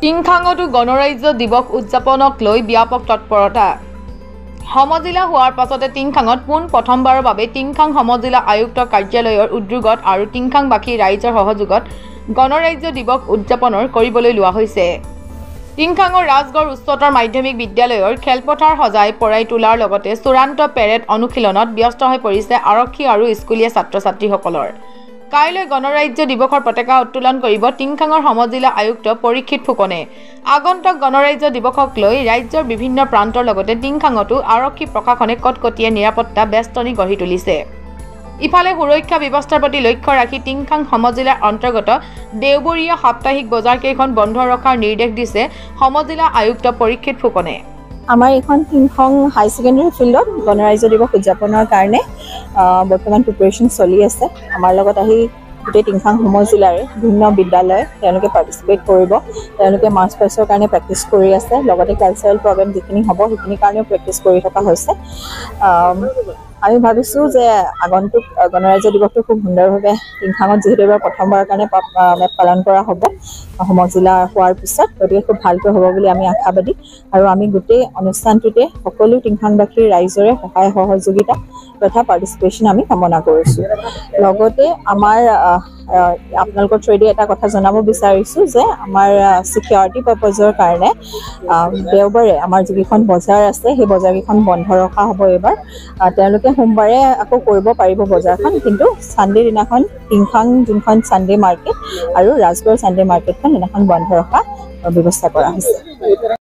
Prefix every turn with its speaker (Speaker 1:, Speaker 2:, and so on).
Speaker 1: টিংখাঙতো গণৰাজ্য দিৱস উদযাপনক লৈ ব্যাপক তৎপৰতা সমজিলা হোৱাৰ পাছতে টিংখাঙত পোন প্ৰথমবাৰৰ বাবে টিংখাং সমজিলা আয়ুক্ত কাৰ্যালয়ৰ উদ্যোগত আৰু টিংখাংবাসী ৰাইজৰ সহযোগত গণৰাজ্য দিৱস উদযাপনৰ কৰিবলৈ লোৱা হৈছে। টিংখাঙৰ ৰাজগড় উচ্চতৰ মাধ্যমিক বিদ্যালয়ৰ খেলপথাৰ সজাই পৰাই তোলাৰ লগতে চূড়ান্ত পেৰেড অনুশীলনত ব্যস্ত হৈ পৰিছে আৰক্ষী আৰু স্কুলীয়া ছাত্ৰ-ছাত্ৰীসকলৰ। কাইলৈ গণৰাজ্য দিৱসৰ পতাকা উত্তোলন কৰিব টিংখাঙৰ সমজিলা আয়ুক্ত পৰীক্ষিত ফুকনে। আগন্তুক গণৰাজ্য দিৱসক লৈ ৰাজ্যৰ বিভিন্ন প্ৰান্তৰ লগতে টিংখাঙতো আৰক্ষী প্ৰশাসনে কটকটীয়া নিৰাপত্তা বেষ্টনী গঢ়ি তুলিছে। ইফালে সুৰক্ষা ব্যৱস্থাৰ প্ৰতি লক্ষ্য ৰাখি টিংখাং সমজিলাৰ অন্তৰ্গত দেওবৰীয়া সাপ্তাহিক বজাৰকেইখন বন্ধ ৰখাৰ নিৰ্দেশ দিছে সমজিলা আয়ুক্ত পৰীক্ষিত ফুকনে।
Speaker 2: আমাৰ এখন টিংখাং হাই ছেকেণ্ডেৰী ফিল্ডত গণৰাজ্য দিৱস উদযাপনৰ কাৰণে বৰ্তমান প্ৰিপাৰেশ্যন চলি আছে। আমাৰ লগত আহি গোটেই টিংখাং সমজিলাৰে বিভিন্ন বিদ্যালয় তেওঁলোকে পাৰ্টিচিপেট কৰিব। তেওঁলোকে মাৰ্চ পাষ্টৰ কাৰণে প্ৰেক্টিচ কৰি আছে, লগতে কালচাৰেল প্ৰগ্ৰেম যিখিনি হ'ব সেইখিনিৰ কাৰণেও প্ৰেক্টিচ কৰি থকা হৈছে। আমি ভাবিছোঁ যে আগন্তুক গণৰাজ্য দিৱসটো খুব সুন্দৰভাৱে টিংখাঙত যিহেতু এবাৰ প্ৰথমবাৰৰ কাৰণে পালন কৰা হ'ব সমজিলা হোৱাৰ পিছত, গতিকে খুব ভালকৈ হ'ব বুলি আমি আশাবাদী। আৰু আমি গোটেই অনুষ্ঠানটোতে সকলো টিংখাংবাসীৰ ৰাইজৰে সহায় সহযোগিতা তথা পাৰ্টিচিপেশ্যন আমি কামনা কৰিছোঁ। লগতে আমাৰ আপোনালোকৰ থ্ৰুৱেদি এটা কথা জনাব বিচাৰিছোঁ যে আমাৰ ছিকিউৰিটি পাৰ্পজৰ কাৰণে দেওবাৰে আমাৰ যিকেইখন বজাৰ আছে সেই বজাৰকেইখন বন্ধ ৰখা হ'ব এইবাৰ। তেওঁলোকে সোমবাৰে আকৌ কৰিব পাৰিব বজাৰখন, কিন্তু ছানডে দিনাখন টিংখাং যোনখন ছানডে মাৰ্কেট আৰু ৰাজগড় ছানডে মাৰ্কেটখন সেইদিনাখন বন্ধ ৰখা ব্যৱস্থা কৰা হৈছে।